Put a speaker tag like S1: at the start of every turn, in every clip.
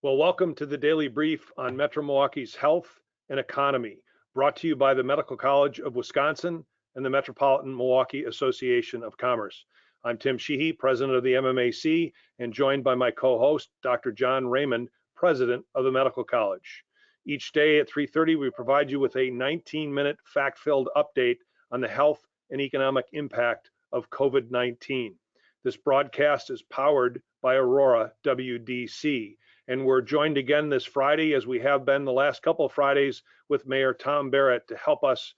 S1: Well, welcome to the Daily Brief on Metro Milwaukee's health and economy, brought to you by the Medical College of Wisconsin and the Metropolitan Milwaukee Association of Commerce. I'm Tim Sheehy, president of the MMAC, and joined by my co-host, Dr. John Raymond, president of the Medical College. Each day at 3:30, we provide you with a 19-minute fact-filled update on the health and economic impact of COVID-19. This broadcast is powered by Aurora WDC. And we're joined again this Friday, as we have been the last couple of Fridays, with Mayor Tom Barrett to help us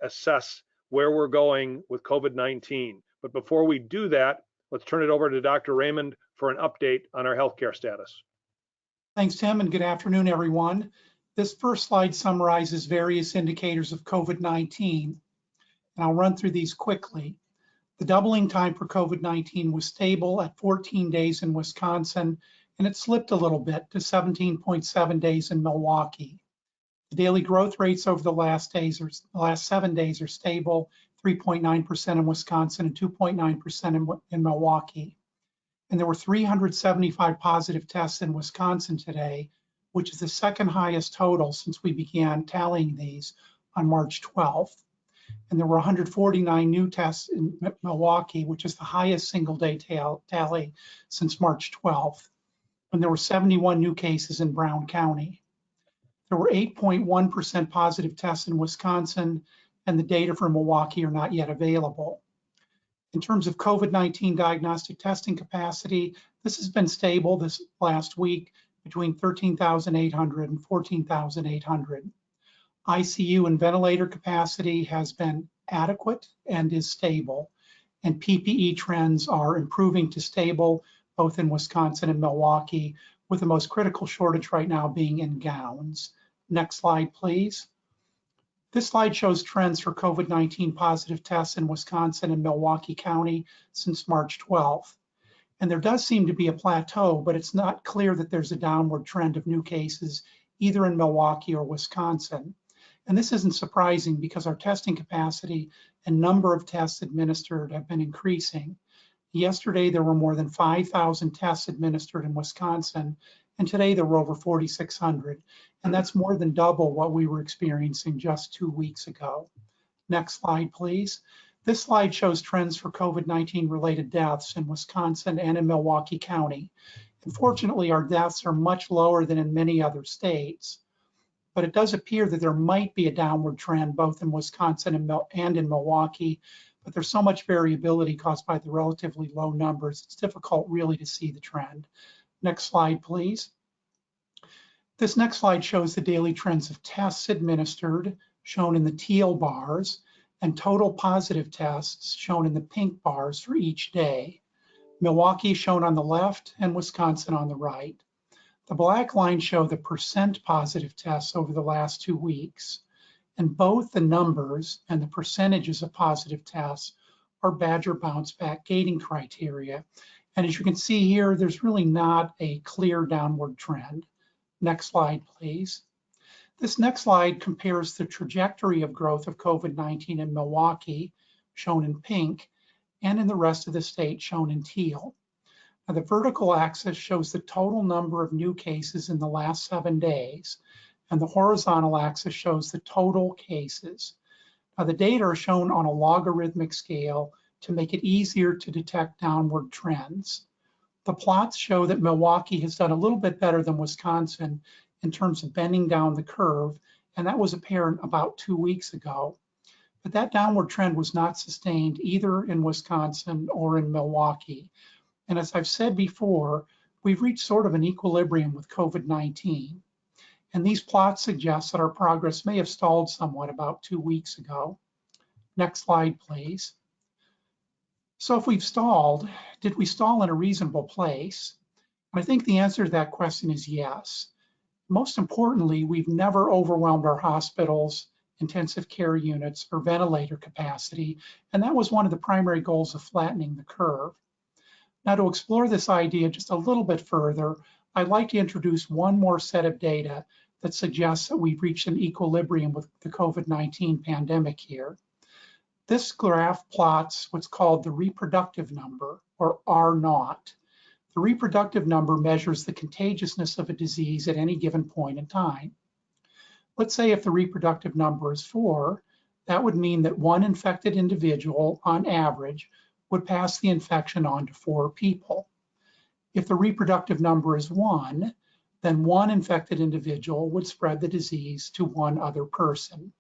S1: assess where we're going with COVID-19. But before we do that, let's turn it over to Dr. Raymond for an update on our healthcare status.
S2: Thanks, Tim, and good afternoon, everyone. This first slide summarizes various indicators of COVID-19, and I'll run through these quickly. The doubling time for COVID-19 was stable at 14 days in Wisconsin, and it slipped a little bit to 17.7 days in Milwaukee. The daily growth rates over the last 7 days are stable, 3.9% in Wisconsin and 2.9% in Milwaukee. And there were 375 positive tests in Wisconsin today, which is the second highest total since we began tallying these on March 12th. And there were 149 new tests in Milwaukee, which is the highest single day tally since March 12th. And there were 71 new cases in Brown County. There were 8.1% positive tests in Wisconsin, and the data for Milwaukee are not yet available. In terms of COVID-19 diagnostic testing capacity, this has been stable this last week between 13,800 and 14,800. ICU and ventilator capacity has been adequate and is stable, and PPE trends are improving to stable both in Wisconsin and Milwaukee, with the most critical shortage right now being in gowns. Next slide, please. This slide shows trends for COVID-19 positive tests in Wisconsin and Milwaukee County since March 12th. And there does seem to be a plateau, but it's not clear that there's a downward trend of new cases either in Milwaukee or Wisconsin. And this isn't surprising because our testing capacity and number of tests administered have been increasing. Yesterday, there were more than 5,000 tests administered in Wisconsin, and today there were over 4,600, and that's more than double what we were experiencing just 2 weeks ago. Next slide, please. This slide shows trends for COVID-19 related deaths in Wisconsin and in Milwaukee County. Unfortunately, our deaths are much lower than in many other states, but it does appear that there might be a downward trend both in Wisconsin and in Milwaukee, but there's so much variability caused by the relatively low numbers, it's difficult really to see the trend. Next slide, please. This next slide shows the daily trends of tests administered, shown in the teal bars, and total positive tests, shown in the pink bars for each day. Milwaukee shown on the left and Wisconsin on the right. The black lines show the percent positive tests over the last 2 weeks. And both the numbers and the percentages of positive tests are Badger bounce back gating criteria. And as you can see here, there's really not a clear downward trend. Next slide, please. This next slide compares the trajectory of growth of COVID-19 in Milwaukee, shown in pink, and in the rest of the state, shown in teal. Now, the vertical axis shows the total number of new cases in the last 7 days, and the horizontal axis shows the total cases. Now, the data are shown on a logarithmic scale to make it easier to detect downward trends. The plots show that Milwaukee has done a little bit better than Wisconsin in terms of bending down the curve, and that was apparent about 2 weeks ago. But that downward trend was not sustained either in Wisconsin or in Milwaukee. And as I've said before, we've reached sort of an equilibrium with COVID-19. And these plots suggest that our progress may have stalled somewhat about 2 weeks ago. Next slide, please. So if we've stalled, did we stall in a reasonable place? I think the answer to that question is yes. Most importantly, we've never overwhelmed our hospitals, intensive care units, or ventilator capacity, and that was one of the primary goals of flattening the curve. Now, to explore this idea just a little bit further, I'd like to introduce one more set of data that suggests that we've reached an equilibrium with the COVID-19 pandemic here. This graph plots what's called the reproductive number, or R0. The The reproductive number measures the contagiousness of a disease at any given point in time. Let's say if the reproductive number is 4, that would mean that one infected individual, on average, would pass the infection on to 4 people. If the reproductive number is 1, then one infected individual would spread the disease to one other person.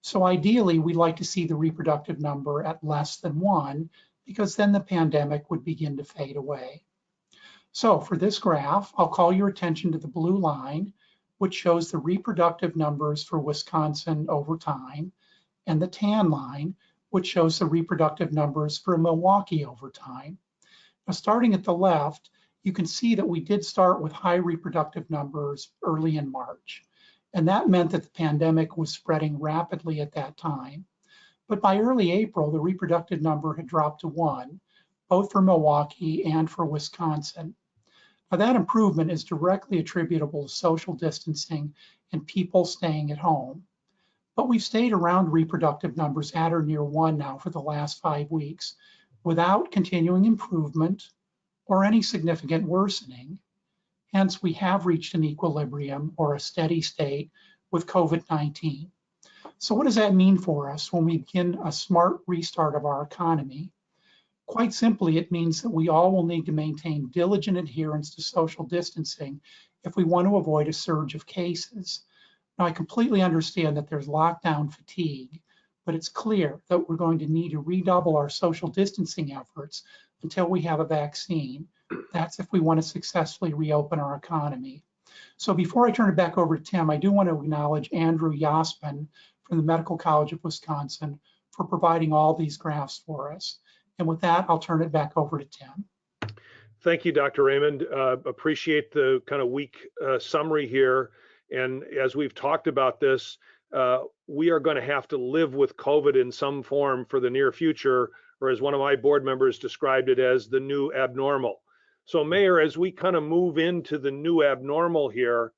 S2: So ideally, we'd like to see the reproductive number at less than 1, because then the pandemic would begin to fade away. So for this graph, I'll call your attention to the blue line, which shows the reproductive numbers for Wisconsin over time, and the tan line, which shows the reproductive numbers for Milwaukee over time. Now, starting at the left, you can see that we did start with high reproductive numbers early in March, and that meant that the pandemic was spreading rapidly at that time. But by early April, the reproductive number had dropped to 1, both for Milwaukee and for Wisconsin. Now, that improvement is directly attributable to social distancing and people staying at home. But we've stayed around reproductive numbers at or near 1 now for the last 5 weeks without continuing improvement or any significant worsening. Hence, we have reached an equilibrium or a steady state with COVID-19. So what does that mean for us when we begin a smart restart of our economy? Quite simply, it means that we all will need to maintain diligent adherence to social distancing if we want to avoid a surge of cases. Now, I completely understand that there's lockdown fatigue, but it's clear that we're going to need to redouble our social distancing efforts until we have a vaccine. That's if we want to successfully reopen our economy. So before I turn it back over to Tim, I do want to acknowledge Andrew Yasman from the Medical College of Wisconsin for providing all these graphs for us. And with that, I'll turn it back over to Tim.
S1: Thank you, Dr. Raymond. Appreciate the kind of weak summary here. And as we've talked about this, we are going to have to live with COVID in some form for the near future, or as one of my board members described it as the new abnormal. So Mayor, as we kind of move into the new abnormal here,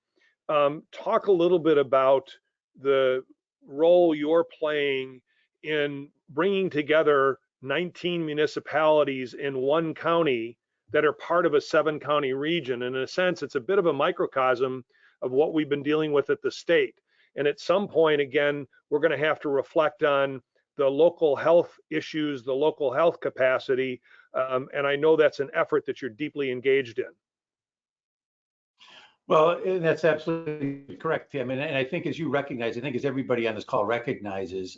S1: talk a little bit about the role you're playing in bringing together 19 municipalities in one county that are part of a 7-county region. And in a sense, it's a bit of a microcosm of what we've been dealing with at the state. And at some point, again, we're going to have to reflect on the local health issues, the local health capacity. And I know that's an effort that you're deeply engaged in.
S3: Well, that's absolutely correct, Tim. And I think as you recognize, I think as everybody on this call recognizes,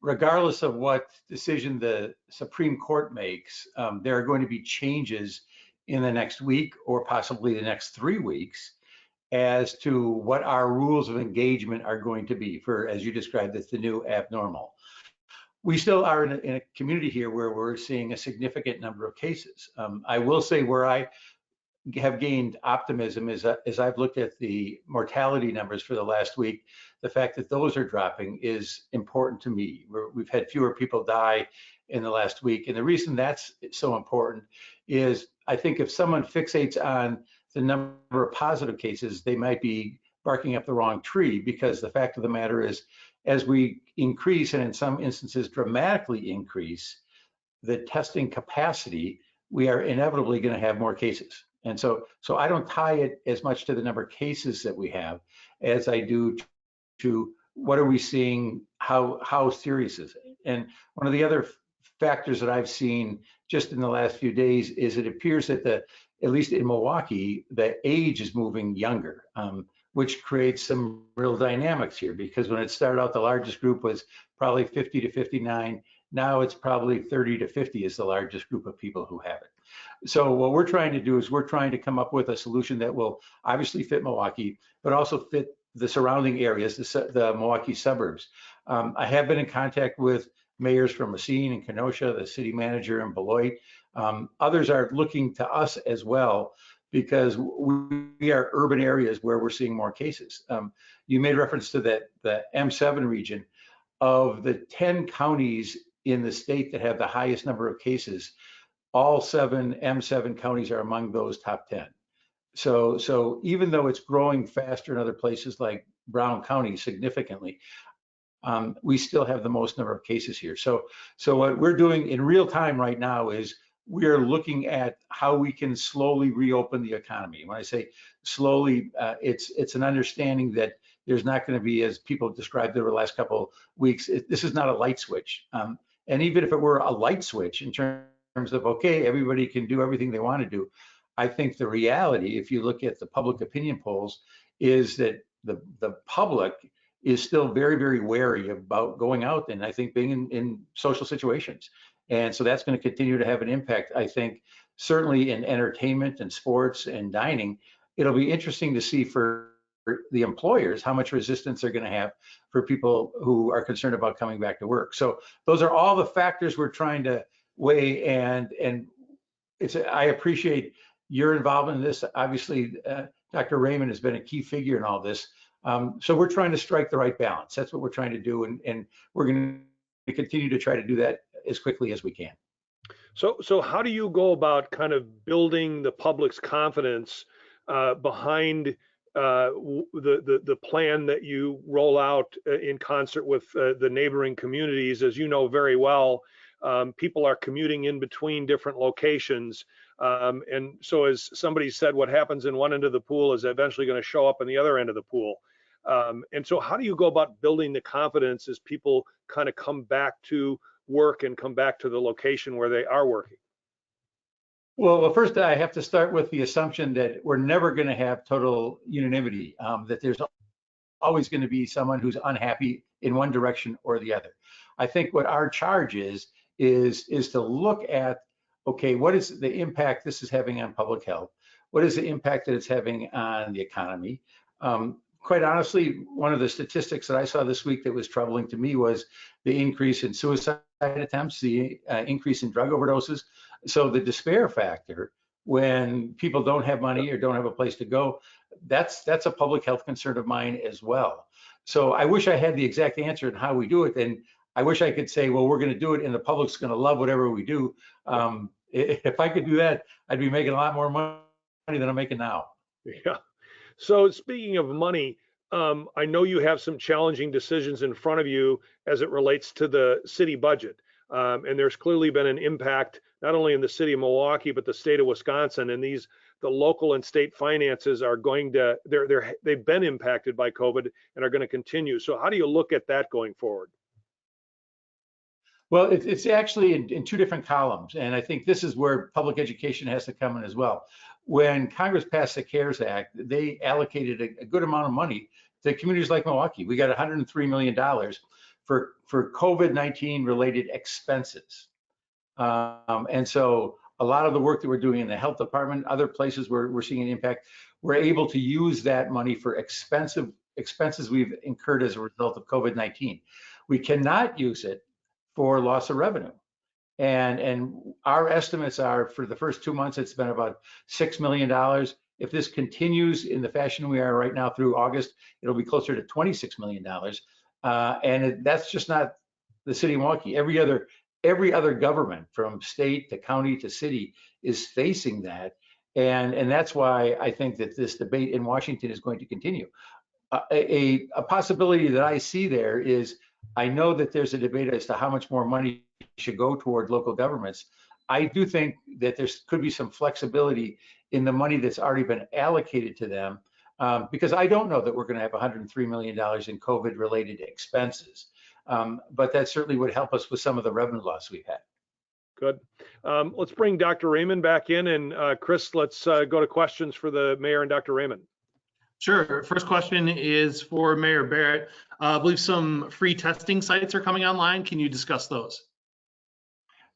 S3: regardless of what decision the Supreme Court makes, there are going to be changes in the next week or possibly the next 3 weeks as to what our rules of engagement are going to be for, as you described, it's the new abnormal. We still are in a community here where we're seeing a significant number of cases. I will say where I have gained optimism is as I've looked at the mortality numbers for the last week, the fact that those are dropping is important to me. We've had fewer people die in the last week. And the reason that's so important is I think if someone fixates on the number of positive cases, they might be barking up the wrong tree, because the fact of the matter is, as we increase, and in some instances dramatically increase, the testing capacity, we are inevitably going to have more cases. And so I don't tie it as much to the number of cases that we have as I do to what are we seeing, how serious is it. And one of the other factors that I've seen just in the last few days is it appears that at least in Milwaukee, the age is moving younger, which creates some real dynamics here, because when it started out, the largest group was probably 50 to 59. Now it's probably 30 to 50 is the largest group of people who have it. So what we're trying to do is we're trying to come up with a solution that will obviously fit Milwaukee, but also fit the surrounding areas, the Milwaukee suburbs. I have been in contact with mayors from Racine and Kenosha, the city manager in Beloit. Others are looking to us as well, because we are urban areas where we're seeing more cases. You made reference to the M7 region. Of the 10 counties in the state that have the highest number of cases, all 7 M7 counties are among those top 10. So even though it's growing faster in other places like Brown County significantly, we still have the most number of cases here. So what we're doing in real time right now is we are looking at how we can slowly reopen the economy. When I say slowly, it's an understanding that there's not going to be, as people described over the last couple of weeks, this is not a light switch. And even if it were a light switch in terms of, okay, everybody can do everything they want to do, I think the reality, if you look at the public opinion polls, is that the public is still very, very wary about going out and I think being in social situations. And so that's going to continue to have an impact, I think, certainly in entertainment and sports and dining. It'll be interesting to see for the employers how much resistance they're going to have for people who are concerned about coming back to work. So those are all the factors we're trying to weigh, and I appreciate your involvement in this. Obviously, Dr. Raymond has been a key figure in all this. So we're trying to strike the right balance. That's what we're trying to do, and we're going to continue to try to do that as quickly as we can.
S1: So how do you go about kind of building the public's confidence behind the plan that you roll out in concert with the neighboring communities? As you know very well, people are commuting in between different locations. And so as somebody said, what happens in one end of the pool is eventually going to show up in the other end of the pool. And so how do you go about building the confidence as people kind of come back to work and come back to the location where they are working?
S3: Well, first I have to start with the assumption that we're never going to have total unanimity, that there's always going to be someone who's unhappy in one direction or the other. I think what our charge is to look at, okay, what is the impact this is having on public health? What is the impact that it's having on the economy? Quite honestly, one of the statistics that I saw this week that was troubling to me was the increase in suicide attempts, the increase in drug overdoses. So the despair factor, when people don't have money or don't have a place to go, that's a public health concern of mine as well. So I wish I had the exact answer on how we do it. And I wish I could say, well, we're going to do it and the public's going to love whatever we do. If I could do that, I'd be making a lot more money than I'm making now.
S1: Yeah. So speaking of money, I know you have some challenging decisions in front of you as it relates to the city budget. And there's clearly been an impact, not only in the city of Milwaukee, but the state of Wisconsin. And the local and state finances are going to, they've been impacted by COVID and are going to continue. So how do you look at that going forward?
S3: Well, it's actually in two different columns. And I think this is where public education has to come in as well. When Congress passed the CARES Act, they allocated a good amount of money to communities like Milwaukee. We got $103 million for COVID-19 related expenses. And so a lot of the work that we're doing in the health department, other places where we're seeing an impact, we're able to use that money for expenses we've incurred as a result of COVID-19. We cannot use it for loss of revenue. And our estimates are for the first 2 months, it's been about $6 million. If this continues in the fashion we are right now through August, it'll be closer to $26 million. And that's just not the city of Milwaukee. Every other government from state to county to city is facing that. And that's why I think that this debate in Washington is going to continue. A possibility that I see there is, I know that there's a debate as to how much more money should go toward local governments. I do think that there could be some flexibility in the money that's already been allocated to them, because I don't know that we're going to have $103 million in COVID-related expenses, but that certainly would help us with some of the revenue loss we've had.
S1: Good. Let's bring Dr. Raymond back in, and Chris, let's go to questions for the mayor and Dr. Raymond.
S4: Sure. First question is for Mayor Barrett. I believe some free testing sites are coming online. Can you discuss those?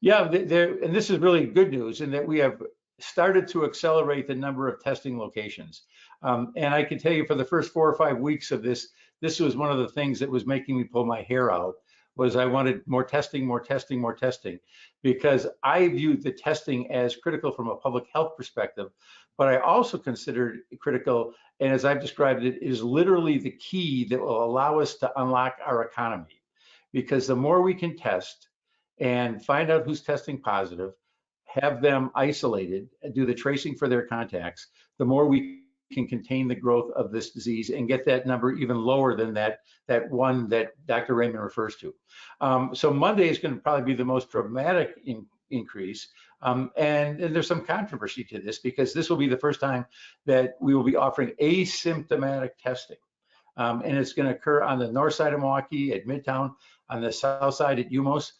S4: Yeah,
S3: and this is really good news in that we have started to accelerate the number of testing locations. And I can tell you for the first 4 or 5 weeks of this was one of the things that was making me pull my hair out, was I wanted more testing, because I viewed the testing as critical from a public health perspective, but I also considered it critical, and as I've described it, is literally the key that will allow us to unlock our economy. Because the more we can test and find out who's testing positive, have them isolated, do the tracing for their contacts, the more we can contain the growth of this disease and get that number even lower than that one that Dr. Raymond refers to. So Monday is going to probably be the most dramatic increase. And there's some controversy to this because this will be the first time that we will be offering asymptomatic testing. And it's going to occur on the north side of Milwaukee at Midtown, on the south side at UMOS.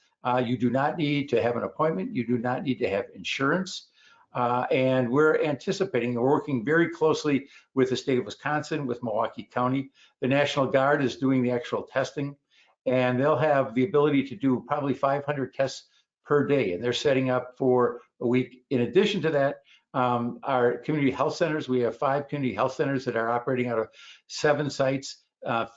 S3: You do not need to have an appointment. You do not need to have insurance. And we're anticipating, we're working very closely with the state of Wisconsin, with Milwaukee County. The National Guard is doing the actual testing, and they'll have the ability to do probably 500 tests per day, and they're setting up for a week. In addition to that, our community health centers, we have 5 community health centers that are operating out of 7 sites,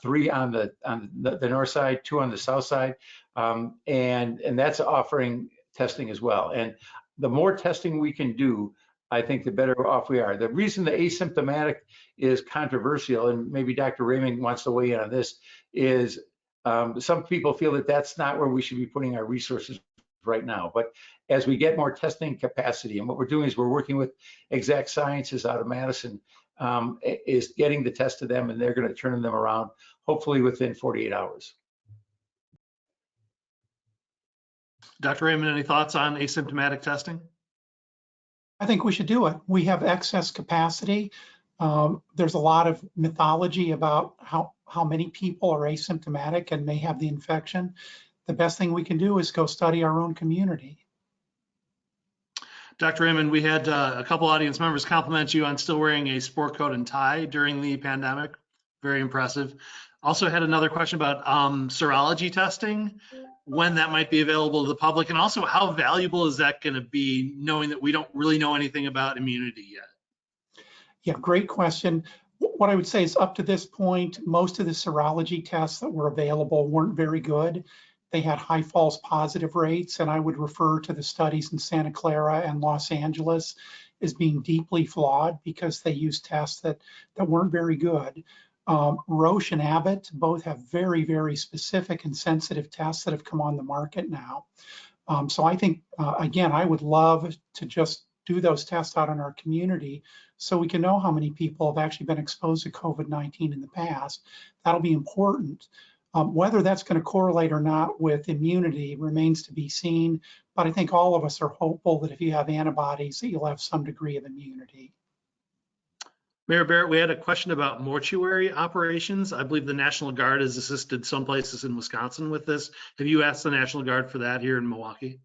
S3: 3 on the north side, 2 on the south side, and that's offering testing as well. And the more testing we can do, I think the better off we are. The reason the asymptomatic is controversial, and maybe Dr. Raymond wants to weigh in on this, is some people feel that that's not where we should be putting our resources right now. But as we get more testing capacity, and what we're doing is we're working with Exact Sciences out of Madison, is getting the test to them, and they're going to turn them around hopefully within 48 hours.
S4: Dr. Raymond, any thoughts on asymptomatic testing?
S2: I think we should do it. We have excess capacity. There's a lot of mythology about how many people are asymptomatic and may have the infection. The best thing we can do is go study our own community.
S4: Dr. Raymond, we had a couple audience members compliment you on still wearing a sport coat and tie during the pandemic. Very impressive. Also had another question about serology testing, when that might be available to the public, and also how valuable is that going to be, knowing that we don't really know anything about immunity yet?
S2: Yeah, great question. What I would say is up to this point, most of the serology tests that were available weren't very good. They had high false positive rates, and I would refer to the studies in Santa Clara and Los Angeles as being deeply flawed because they used tests that weren't very good. Roche and Abbott both have very, very specific and sensitive tests that have come on the market now. So I think, again, I would love to just do those tests out in our community so we can know how many people have actually been exposed to COVID-19 in the past. That'll be important. Whether that's going to correlate or not with immunity remains to be seen, but I think all of us are hopeful that if you have antibodies, that you'll have some degree of immunity.
S4: Mayor Barrett, we had a question about mortuary operations. I believe the National Guard has assisted some places in Wisconsin with this. Have you asked the National Guard for that here in Milwaukee?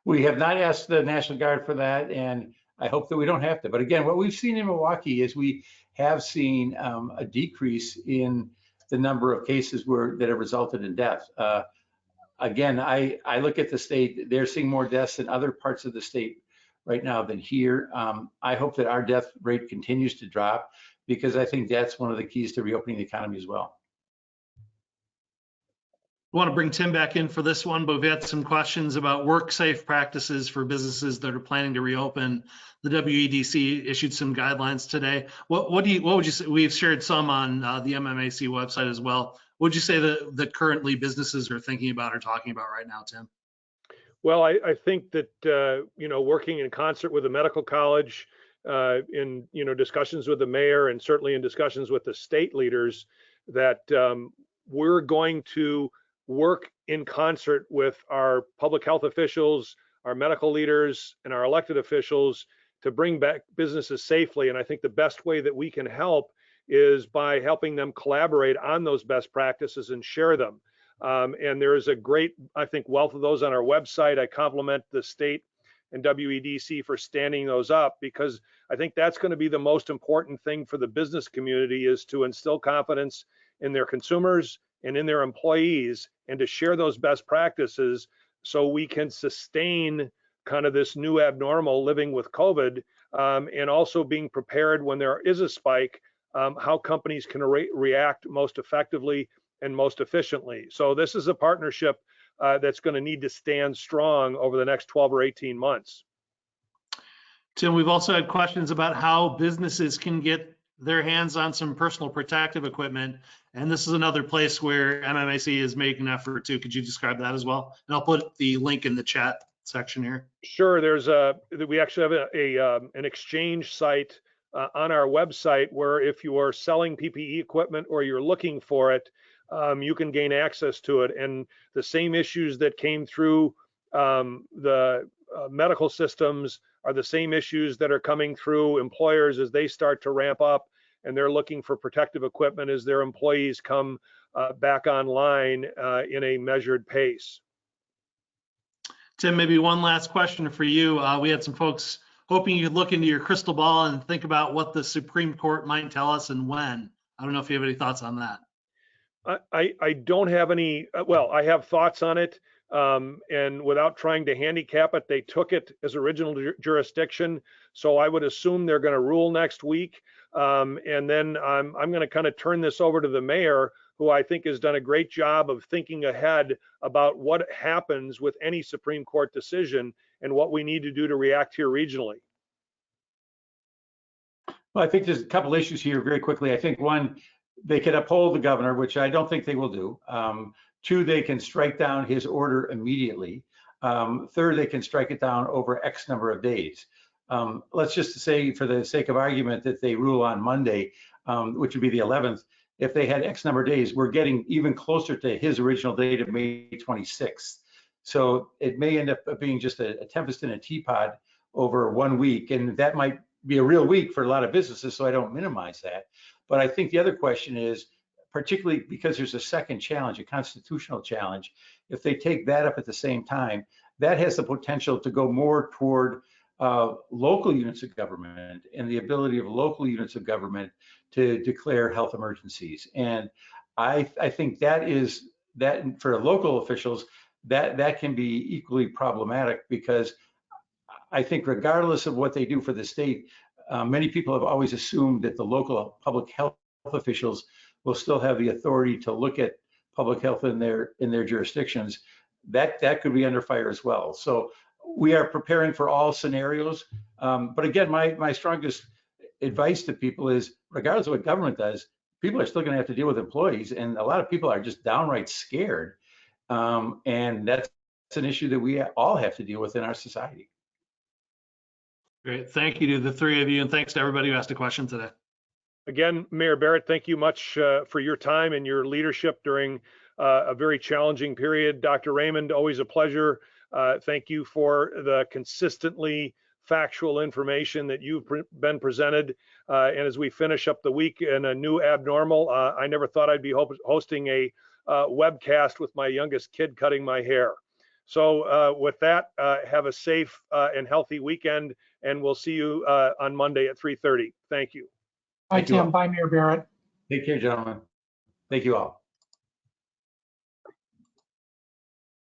S3: We have not asked the National Guard for that, and I hope that we don't have to. But again, what we've seen in Milwaukee is we have seen a decrease in the number of cases that have resulted in death. Again, I look at the state, they're seeing more deaths in other parts of the state right now than here. I hope that our death rate continues to drop because I think that's one of the keys to reopening the economy as well.
S4: I want to bring Tim back in for this one, but we've had some questions about work-safe practices for businesses that are planning to reopen. The WEDC issued some guidelines today. What would you say? We've shared some on the MMAC website as well. What would you say that currently businesses are thinking about or talking about right now, Tim?
S1: Well, I think that, working in concert with the medical college, in, discussions with the mayor and certainly in discussions with the state leaders, that we're going to work in concert with our public health officials, our medical leaders, and our elected officials to bring back businesses safely. And I think the best way that we can help is by helping them collaborate on those best practices and share them. And there is a great, I think, wealth of those on our website. I compliment the state and WEDC for standing those up because I think that's going to be the most important thing for the business community, is to instill confidence in their consumers and in their employees and to share those best practices so we can sustain kind of this new abnormal living with COVID, and also being prepared when there is a spike, how companies can react most effectively and most efficiently. So this is a partnership that's going to need to stand strong over the next 12 or 18 months.
S4: Tim, we've also had questions about how businesses can get their hands on some personal protective equipment. And this is another place where MMAC is making an effort too. Could you describe that as well? And I'll put the link in the chat section here.
S1: Sure. We actually have an exchange site on our website where if you are selling PPE equipment or you're looking for it, you can gain access to it. And the same issues that came through The medical systems are the same issues that are coming through employers as they start to ramp up, and they're looking for protective equipment as their employees come back online in a measured pace.
S4: Tim, maybe one last question for you. We had some folks hoping you could look into your crystal ball and think about what the Supreme Court might tell us and when. I don't know if you have any thoughts on that.
S1: I don't have any, well, I have thoughts on it. And without trying to handicap it, they took it as original jurisdiction. So I would assume they're going to rule next week. And then I'm going to kind of turn this over to the mayor, who I think has done a great job of thinking ahead about what happens with any Supreme Court decision and what we need to do to react here regionally.
S3: Well, I think there's a couple issues here very quickly. I think one, they could uphold the governor, which I don't think they will do. Two, they can strike down his order immediately. Third, they can strike it down over X number of days. Let's just say, for the sake of argument, that they rule on Monday, which would be the 11th. If they had X number of days, we're getting even closer to his original date of May 26th. So it may end up being just a tempest in a teapot over 1 week, and that might be a real week for a lot of businesses, so I don't minimize that. But I think the other question is, particularly because there's a second challenge, a constitutional challenge, if they take that up at the same time, that has the potential to go more toward local units of government and the ability of local units of government to declare health emergencies. And I think that for local officials, that can be equally problematic, because I think regardless of what they do for the state, many people have always assumed that the local public health officials will still have the authority to look at public health in their jurisdictions. That could be under fire as well. So we are preparing for all scenarios. But again, my strongest advice to people is, regardless of what government does, people are still going to have to deal with employees, and a lot of people are just downright scared. And that's an issue that we all have to deal with in our society.
S4: Great. Thank you to the three of you, and thanks to everybody who asked a question today.
S1: Again, Mayor Barrett, thank you much for your time and your leadership during a very challenging period. Dr. Raymond, always a pleasure. Thank you for the consistently factual information that you've been presented. And as we finish up the week in a new abnormal, I never thought I'd be hosting a webcast with my youngest kid cutting my hair. So with that, have a safe and healthy weekend, and we'll see you on Monday at 3:30. Thank you.
S2: Bye, Tim. Bye, Mayor Barrett.
S3: Take care, gentlemen. Thank you all.